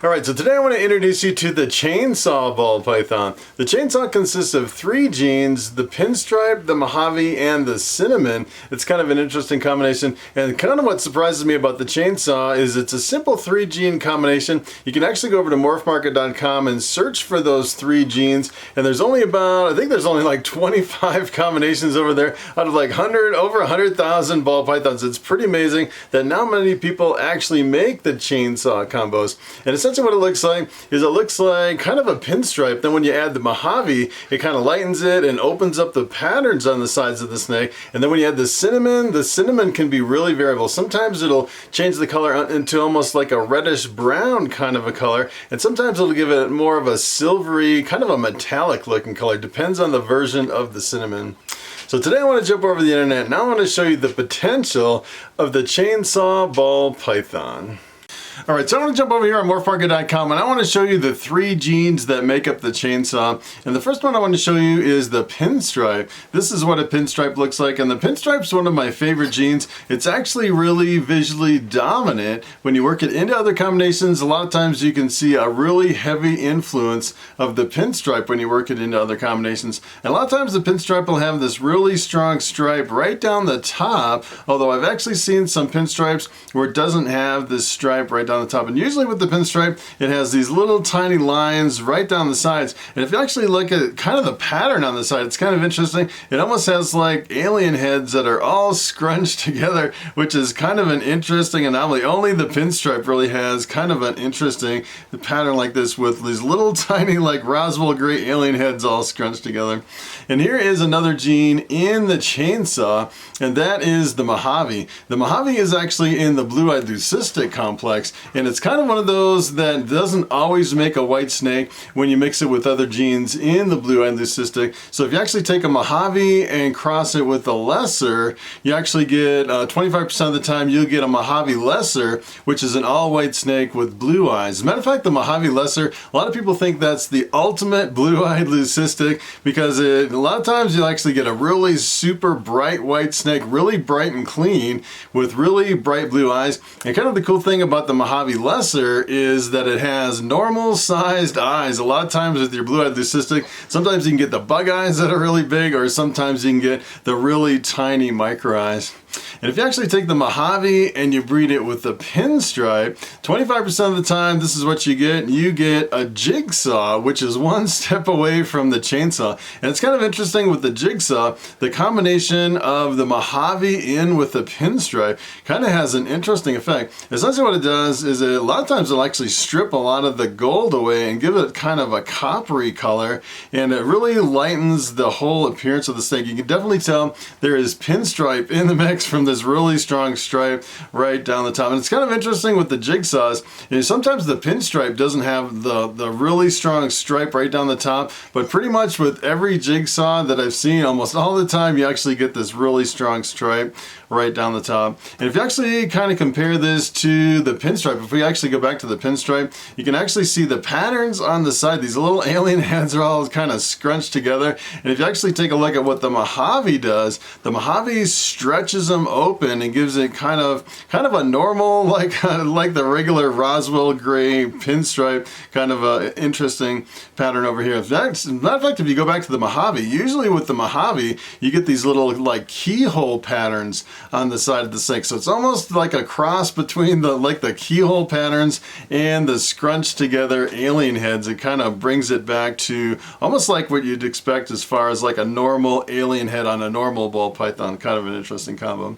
Alright, so today I want to introduce you to the chainsaw ball python. The chainsaw consists of 3 genes, the pinstripe, the mojave, and the cinnamon. It's kind of an interesting combination, and kind of what surprises me about the chainsaw is it's a simple 3 gene combination. You can actually go over to morphmarket.com and search for those 3 genes, and there's only about, I think there's only like 25 combinations over there out of like over 100,000 ball pythons. It's pretty amazing that not many people actually make the chainsaw combos. And essentially what it looks like is it looks like kind of a pinstripe. Then when you add the mojave, it kind of lightens it and opens up the patterns on the sides of the snake. And then when you add the cinnamon can be really variable. Sometimes it'll change the color into almost like a reddish brown kind of a color, and sometimes it'll give it more of a silvery, kind of a metallic looking color. Depends on the version of the cinnamon. So today I want to jump over the internet and I want to show you the potential of the chainsaw ball python. Alright, so I want to jump over here on morphmarket.com and I want to show you the 3 genes that make up the chainsaw. And the first one I want to show you is the pinstripe. This is what a pinstripe looks like, and the pinstripe is one of my favorite genes. It's actually really visually dominant. When you work it into other combinations, a lot of times you can see a really heavy influence of the pinstripe when you work it into other combinations. And a lot of times the pinstripe will have this really strong stripe right down the top, although I've actually seen some pinstripes where it doesn't have this stripe right down the top. And usually with the pinstripe, it has these little tiny lines right down the sides. And if you actually look at kind of the pattern on the side, it's kind of interesting. It almost has like alien heads that are all scrunched together, which is kind of an interesting anomaly. Only the pinstripe really has kind of an interesting pattern like this with these little tiny like Roswell gray alien heads all scrunched together. And here is another gene in the chainsaw, and that is the mojave. The mojave is actually in the blue-eyed leucistic complex, and it's kind of one of those that doesn't always make a white snake when you mix it with other genes in the blue-eyed leucistic. So if you actually take a mojave and cross it with a lesser, you actually get 25% of the time you'll get a mojave lesser, which is an all-white snake with blue eyes. As a matter of fact, the mojave lesser, a lot of people think that's the ultimate blue-eyed leucistic because a lot of times you'll actually get a really super bright white snake, really bright and clean with really bright blue eyes. And kind of the cool thing about the Mojave lesser is that it has normal sized eyes. A lot of times with your blue-eyed leucistic, sometimes you can get the bug eyes that are really big, or sometimes you can get the really tiny micro eyes. And if you actually take the mojave and you breed it with the pinstripe, 25% of the time this is what you get. You get a jigsaw, which is one step away from the chainsaw. And it's kind of interesting with the jigsaw, the combination of the mojave in with the pinstripe kind of has an interesting effect. Essentially what it does is a lot of times it'll actually strip a lot of the gold away and give it kind of a coppery color, and it really lightens the whole appearance of the snake. You can definitely tell there is pinstripe in the mix from this really strong stripe right down the top. And it's kind of interesting with the jigsaws, sometimes the pinstripe doesn't have the really strong stripe right down the top, but pretty much with every jigsaw that I've seen, almost all the time you actually get this really strong stripe right down the top. And if you actually kind of compare this to the pinstripe, if we actually go back to the pinstripe, you can actually see the patterns on the side. These little alien heads are all kind of scrunched together. And if you actually take a look at what the mojave does, the mojave stretches them open and gives it kind of a normal, like the regular Roswell gray pinstripe, kind of a interesting pattern over here. As a matter of fact, if you go back to the mojave, usually with the mojave, you get these little like keyhole patterns on the side of the snake. So it's almost like a cross between the keyhole patterns and the scrunched together alien heads. It kind of brings it back to almost like what you'd expect as far as like a normal alien head on a normal ball python. Kind of an interesting combo.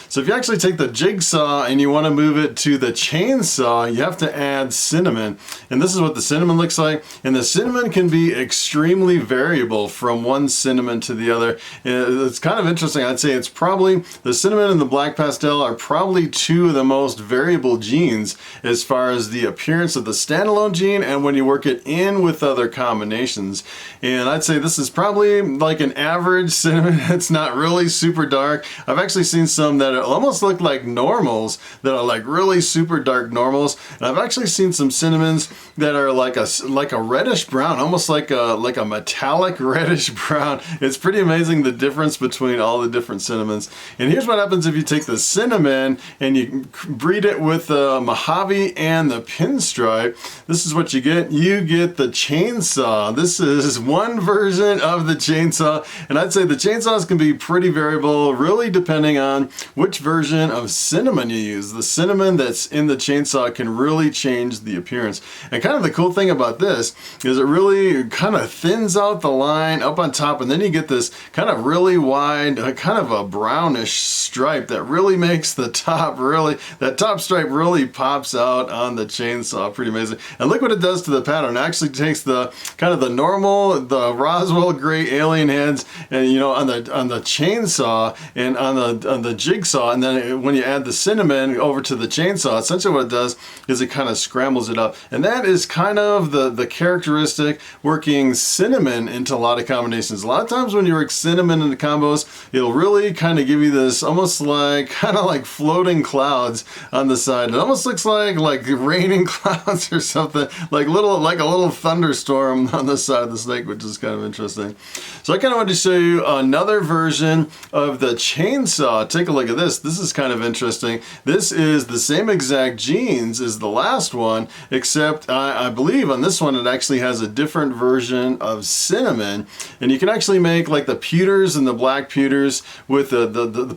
So if you actually take the jigsaw and you want to move it to the chainsaw, you have to add cinnamon. And this is what the cinnamon looks like. And the cinnamon can be extremely variable from one cinnamon to the other. It's kind of interesting. I'd say it's probably, the cinnamon and the black pastel are probably 2 of the most variable genes as far as the appearance of the standalone gene and when you work it in with other combinations. And I'd say this is probably like an average cinnamon. It's not really super dark. I've actually seen some that almost look like normals that are like really super dark normals. And I've actually seen some cinnamons that are like a reddish brown, almost like a metallic reddish brown. It's pretty amazing the difference between all the different cinnamons. And here's what happens if you take the cinnamon and you breed it with the mojave and the pinstripe. This is what you get. You get the chainsaw. This is one version of the chainsaw, and I'd say the chainsaws can be pretty variable, really depending on which version of cinnamon you use. The cinnamon that's in the chainsaw can really change the appearance. And kind of the cool thing about this is it really kind of thins out the line up on top, and then you get this kind of really wide, kind of a brownish stripe that really makes the top that top stripe really pops out on the chainsaw. Pretty amazing. And look what it does to the pattern. It actually takes the kind of the normal, the Roswell gray alien heads, and you know, on the chainsaw and on the jigsaw, and then when you add the cinnamon over to the chainsaw, essentially what it does is it kind of scrambles it up. And that is kind of the characteristic working cinnamon into a lot of combinations. A lot of times when you work cinnamon into combos, it'll really kind of give you this almost like kind of like floating clouds on the side. It almost looks like raining clouds or something, like a little thunderstorm on the side of the snake, which is kind of interesting. So I kind of wanted to show you another version of the chainsaw. Take a look at this. This is kind of interesting. This is the same exact jeans as the last one, except I believe on this one it actually has a different version of cinnamon, and you can actually make like the pewters and the black pewters with the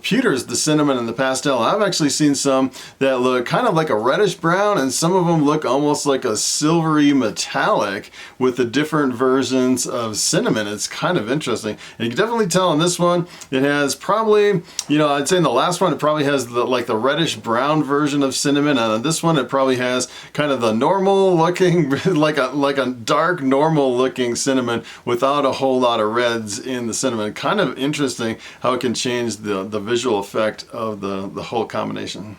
pewters, the cinnamon and the pastel. I've actually seen some that look kind of like a reddish brown, and some of them look almost like a silvery metallic with the different versions of cinnamon. It's kind of interesting, and you can definitely tell on this one it has probably, you know, I'd say in the last one it probably has the reddish brown version of cinnamon, and on this one it probably has kind of the normal looking like a dark normal looking cinnamon without a whole lot of reds in the cinnamon. Kind of interesting how it can change the visual effect of the whole combination.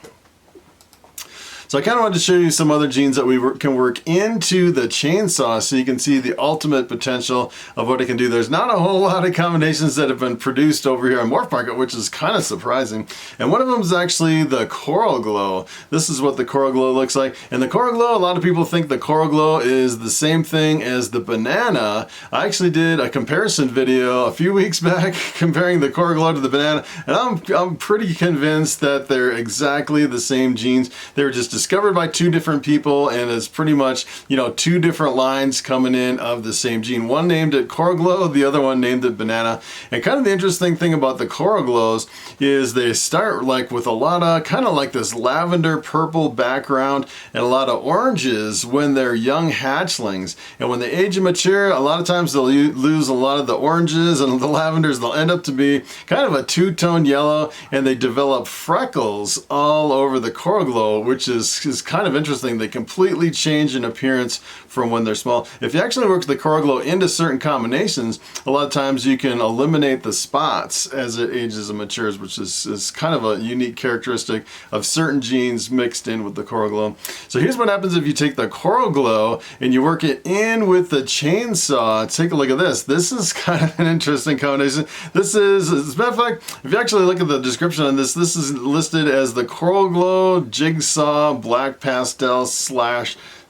So I kind of wanted to show you some other jeans that we can work into the chainsaw so you can see the ultimate potential of what it can do. There's not a whole lot of combinations that have been produced over here on Morphmarket, which is kind of surprising. And one of them is actually the Coral Glow. This is what the Coral Glow looks like. And the Coral Glow, a lot of people think the Coral Glow is the same thing as the banana. I actually did a comparison video a few weeks back comparing the Coral Glow to the banana, and I'm pretty convinced that they're exactly the same jeans. They were just discovered by two different people, and it's pretty much, you know, two different lines coming in of the same jean. One named it Coral Glow, the other one named it Banana. And kind of the interesting thing about the Coral Glows is they start like with a lot of kind of like this lavender purple background and a lot of oranges when they're young hatchlings. And when they age and mature, a lot of times they'll lose a lot of the oranges and the lavenders. They'll end up to be kind of a two-tone yellow, and they develop freckles all over the Coral Glow, which is kind of interesting. They completely change in appearance from when they're small. If you actually work the Coral Glow into certain combinations, a lot of times you can eliminate the spots as it ages and matures, which is kind of a unique characteristic of certain genes mixed in with the Coral Glow. So here's what happens if you take the Coral Glow and you work it in with the chainsaw. Take a look at this. This is kind of an interesting combination. This is, as a matter of fact, if you actually look at the description on this, this is listed as the Coral Glow Jigsaw Black Pastel /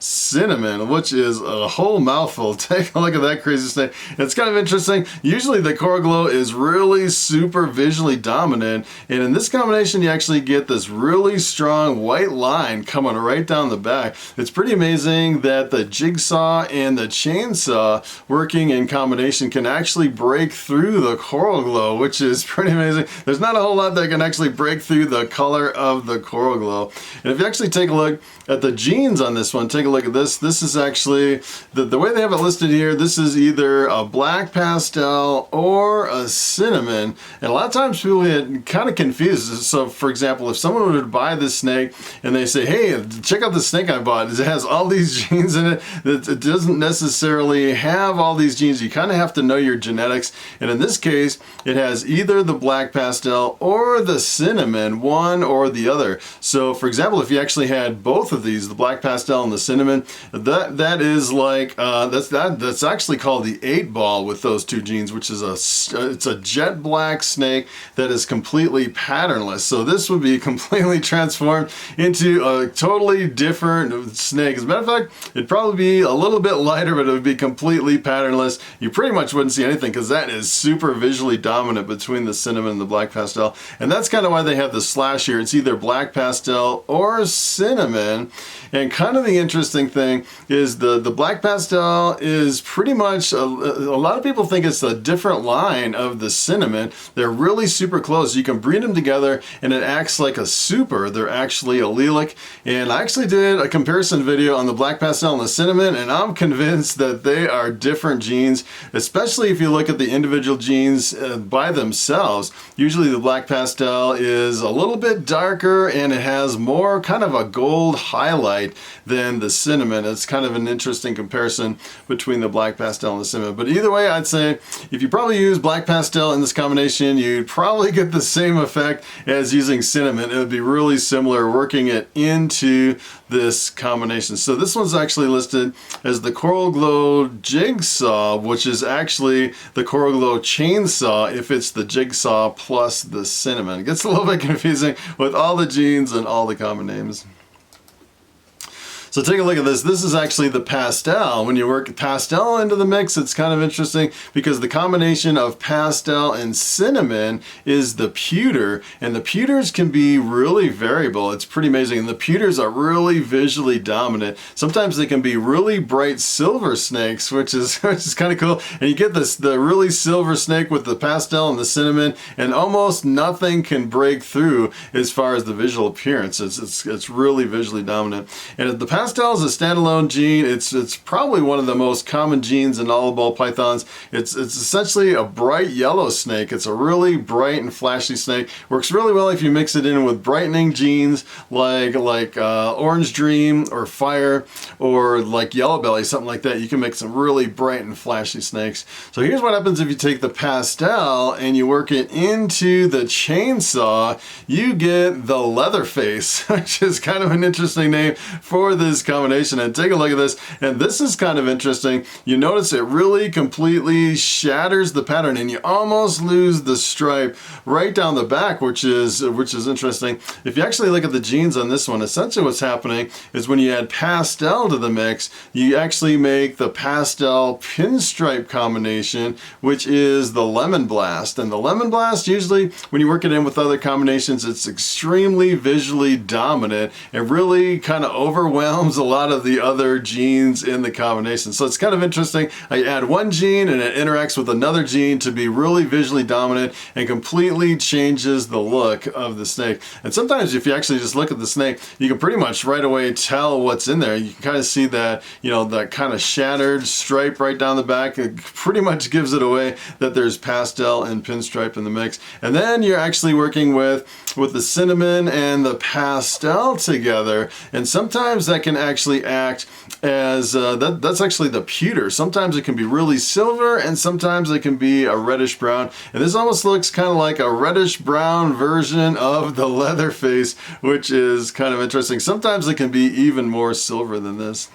Cinnamon, which is a whole mouthful. Take a look at that crazy snake. It's kind of interesting. Usually the Coral Glow is really super visually dominant, and in this combination you actually get this really strong white line coming right down the back. It's pretty amazing that the jigsaw and the chainsaw working in combination can actually break through the Coral Glow, which is pretty amazing. There's not a whole lot that can actually break through the color of the Coral Glow. And if you actually take a look at the jeans on this one, take a look at this. This is actually, the way they have it listed here, this is either a black pastel or a cinnamon. And a lot of times people get kind of confused. So for example, if someone would buy this snake and they say, hey, check out the snake I bought, it has all these genes in it, it doesn't necessarily have all these genes. You kind of have to know your genetics. And in this case, it has either the black pastel or the cinnamon, one or the other. So for example, if you actually had both of these, the black pastel and the cinnamon, cinnamon. That is like that's actually called the 8-ball with those two genes, which is it's a jet black snake that is completely patternless. So this would be completely transformed into a totally different snake. As a matter of fact, it'd probably be a little bit lighter, but it would be completely patternless. You pretty much wouldn't see anything because that is super visually dominant between the cinnamon and the black pastel. And that's kind of why they have the slash here. It's either black pastel or cinnamon. And kind of the interesting thing is the black pastel is pretty much, a lot of people think it's a different line of the cinnamon. They're really super close. You can breed them together and it acts like a super. They're actually allelic. And I actually did a comparison video on the black pastel and the cinnamon, and I'm convinced that they are different genes, especially if you look at the individual genes by themselves. Usually the black pastel is a little bit darker and it has more kind of a gold highlight than the cinnamon. It's kind of an interesting comparison between the black pastel and the cinnamon. But either way, I'd say if you probably use black pastel in this combination, you'd probably get the same effect as using cinnamon. It would be really similar working it into this combination. So this one's actually listed as the Coral Glow Jigsaw, which is actually the Coral Glow Chainsaw if it's the jigsaw plus the cinnamon. It gets a little bit confusing with all the genes and all the common names. So take a look at this. This is actually the pastel. When you work pastel into the mix, it's kind of interesting because the combination of pastel and cinnamon is the pewter, and the pewters can be really variable. It's pretty amazing. And the pewters are really visually dominant. Sometimes they can be really bright silver snakes, which is kind of cool. And you get the really silver snake with the pastel and the cinnamon, and almost nothing can break through as far as the visual appearance. It's really visually dominant. And the pastel is a standalone gene. It's probably one of the most common genes in all of ball pythons. It's essentially a bright yellow snake. It's a really bright and flashy snake. Works really well if you mix it in with brightening genes like Orange Dream or Fire or like Yellow Belly, something like that. You can make some really bright and flashy snakes. So here's what happens if you take the pastel and you work it into the chainsaw. You get the Leatherface, which is kind of an interesting name for this combination. And take a look at this, and this is kind of interesting. You notice it really completely shatters the pattern and you almost lose the stripe right down the back, which is interesting. If you actually look at the genes on this one, essentially what's happening is when you add pastel to the mix, you actually make the pastel pinstripe combination, which is the Lemon Blast. And the Lemon Blast, usually when you work it in with other combinations, it's extremely visually dominant. It really kind of overwhelms a lot of the other genes in the combination. So it's kind of interesting. I add one gene and it interacts with another gene to be really visually dominant and completely changes the look of the snake. And sometimes if you actually just look at the snake, you can pretty much right away tell what's in there. You can kind of see that, you know, that kind of shattered stripe right down the back. It pretty much gives it away that there's pastel and pinstripe in the mix. And then you're actually working with the cinnamon and the pastel together. And sometimes that can actually act as, that's actually the pewter. Sometimes it can be really silver and sometimes it can be a reddish brown. And this almost looks kind of like a reddish brown version of the Leatherface, which is kind of interesting. Sometimes it can be even more silver than this.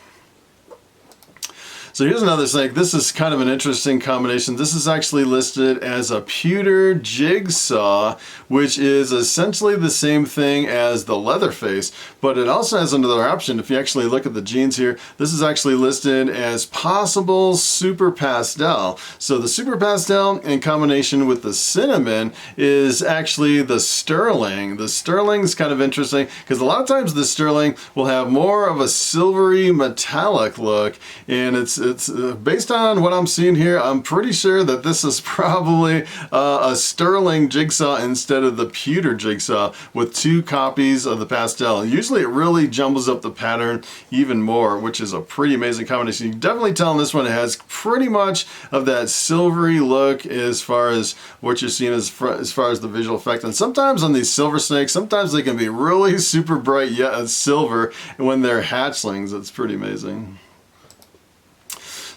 So here's another snake. This is kind of an interesting combination. This is actually listed as a pewter jigsaw, which is essentially the same thing as the Leatherface, but it also has another option. If you actually look at the genes here, this is actually listed as possible super pastel. So the super pastel in combination with the cinnamon is actually the sterling. The sterling is kind of interesting because a lot of times the sterling will have more of a silvery metallic look, and it's based on what I'm seeing here, I'm pretty sure that this is probably a sterling jigsaw instead of the pewter jigsaw with two copies of the pastel. And usually it really jumbles up the pattern even more, which is a pretty amazing combination. You can definitely tell in this one it has pretty much of that silvery look as far as what you're seeing as far as the visual effect. And sometimes on these silver snakes, sometimes they can be really super bright silver when they're hatchlings. It's pretty amazing.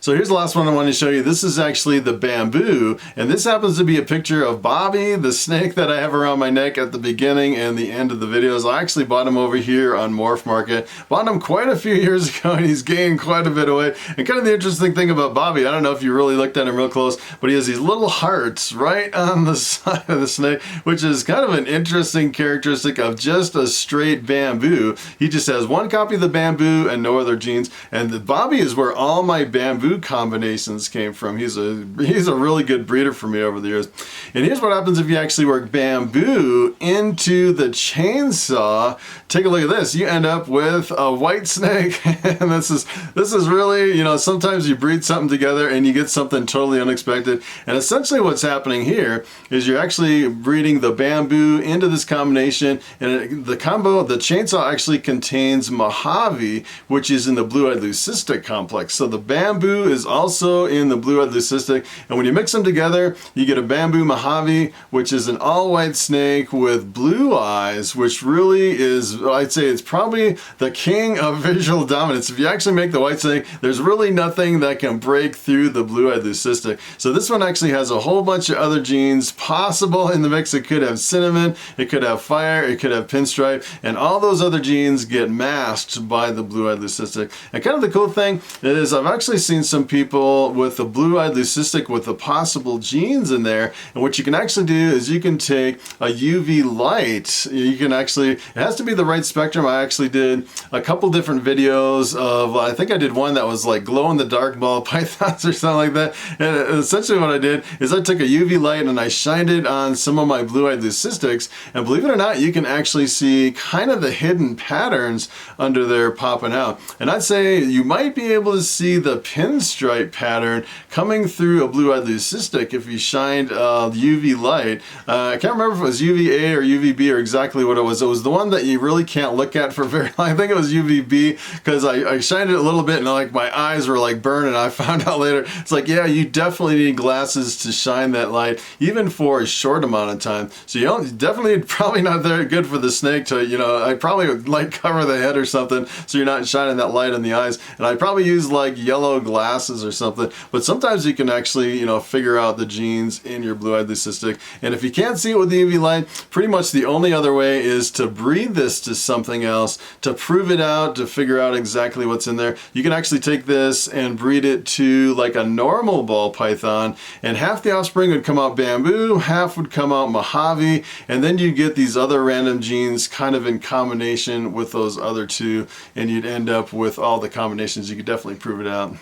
So here's the last one I want to show you. This is actually the bamboo, and this happens to be a picture of Bobby, the snake that I have around my neck at the beginning and the end of the videos. I actually bought him over here on Morphmarket. Bought him quite a few years ago, and he's gained quite a bit of weight. And kind of the interesting thing about Bobby, I don't know if you really looked at him real close, but he has these little hearts right on the side of the snake, which is kind of an interesting characteristic of just a straight bamboo. He just has one copy of the bamboo and no other genes. And the Bobby is where all my bamboo combinations came from. He's a really good breeder for me over the years. And here's what happens if you actually work bamboo into the chainsaw. Take a look at this. You end up with a white snake. And this is really, you know, sometimes you breed something together and you get something totally unexpected. And essentially what's happening here is you're actually breeding the bamboo into this combination, and the chainsaw actually contains mojave, which is in the blue-eyed leucistic complex. So the bamboo is also in the blue-eyed leucistic, and when you mix them together, you get a bamboo mojave, which is an all-white snake with blue eyes, which really is, I'd say it's probably the king of visual dominance. If you actually make the white snake, there's really nothing that can break through the blue-eyed leucistic. So this one actually has a whole bunch of other genes possible in the mix. It could have cinnamon, it could have fire, it could have pinstripe, and all those other genes get masked by the blue-eyed leucistic. And kind of the cool thing is I've actually seen some people with the blue-eyed leucistic with the possible genes in there, and what you can actually do is you can take a UV light. You can actually, it has to be the right spectrum. I actually did a couple different videos of, I think I did one that was like glow-in-the-dark ball pythons or something like that, and essentially what I did is I took a UV light and I shined it on some of my blue-eyed leucistics, and believe it or not, you can actually see kind of the hidden patterns under there popping out. And I'd say you might be able to see the pinstripe pattern coming through a blue-eyed leucistic if you shined UV light. I can't remember if it was UVA or UVB or exactly what it was. It was the one that you really can't look at for very long. I think it was UVB, because I shined it a little bit and like my eyes were like burning. I found out later, it's like, yeah, you definitely need glasses to shine that light, even for a short amount of time. So you definitely probably not very good for the snake to, you know, I probably would like cover the head or something so you're not shining that light in the eyes. And I probably use like yellow glasses or something. But sometimes you can actually, you know, figure out the genes in your blue-eyed leucistic. And if you can't see it with the UV light, pretty much the only other way is to breed this to something else, to prove it out, to figure out exactly what's in there. You can actually take this and breed it to like a normal ball python, and half the offspring would come out bamboo, half would come out mojave, and then you get these other random genes kind of in combination with those other two, and you'd end up with all the combinations. You could definitely prove it out.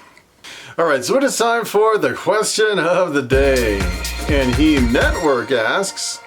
All right, so it is time for the question of the day. And He Network asks,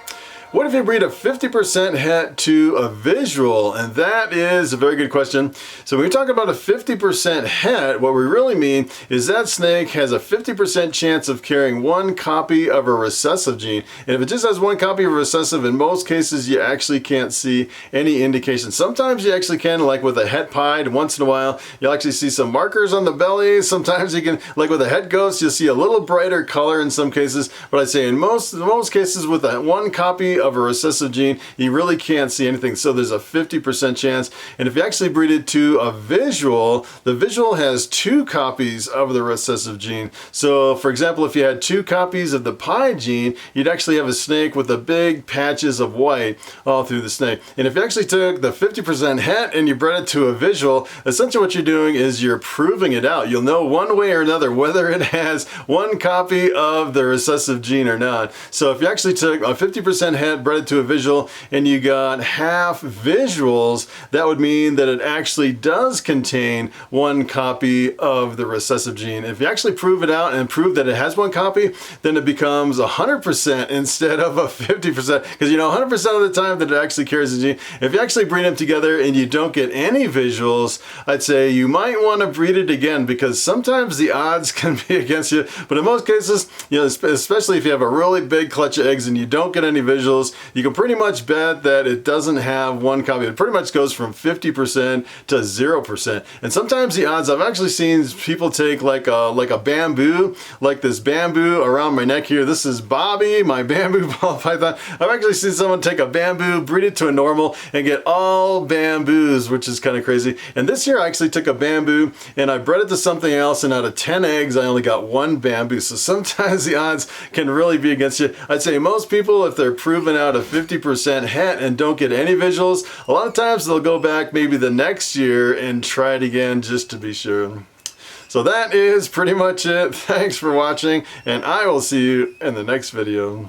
what if you breed a 50% het to a visual? And that is a very good question. So when we talk about a 50% het, what we really mean is that snake has a 50% chance of carrying one copy of a recessive gene. And if it just has one copy of a recessive, in most cases you actually can't see any indication. Sometimes you actually can, like with a het pied, once in a while you'll actually see some markers on the belly. Sometimes you can, like with a het ghost, you'll see a little brighter color in some cases. But I'd say in most cases with that one copy of a recessive gene, you really can't see anything. So there's a 50% chance. And if you actually breed it to a visual, the visual has two copies of the recessive gene. So for example, if you had two copies of the pied gene, you'd actually have a snake with the big patches of white all through the snake. And if you actually took the 50% het and you bred it to a visual, essentially what you're doing is you're proving it out. You'll know one way or another whether it has one copy of the recessive gene or not. So if you actually took a 50% het, bred it to a visual, and you got half visuals, that would mean that it actually does contain one copy of the recessive gene. If you actually prove it out and prove that it has one copy, then it becomes 100% instead of a 50%, because you know 100% of the time that it actually carries the gene. If you actually breed them together and you don't get any visuals, I'd say you might want to breed it again, because sometimes the odds can be against you. But in most cases, you know, especially if you have a really big clutch of eggs and you don't get any visuals, visuals, you can pretty much bet that it doesn't have one copy. It pretty much goes from 50% to 0%. And sometimes the odds, I've actually seen people take like a bamboo, like this bamboo around my neck here. This is Bobby, my bamboo ball python. I've actually seen someone take a bamboo, breed it to a normal, and get all bamboos, which is kind of crazy. And this year I actually took a bamboo and I bred it to something else, and out of 10 eggs, I only got one bamboo. So sometimes the odds can really be against you. I'd say most people, if they're proven out a 50% het and don't get any visuals, a lot of times they'll go back maybe the next year and try it again just to be sure. So that is pretty much it. Thanks for watching, and I will see you in the next video.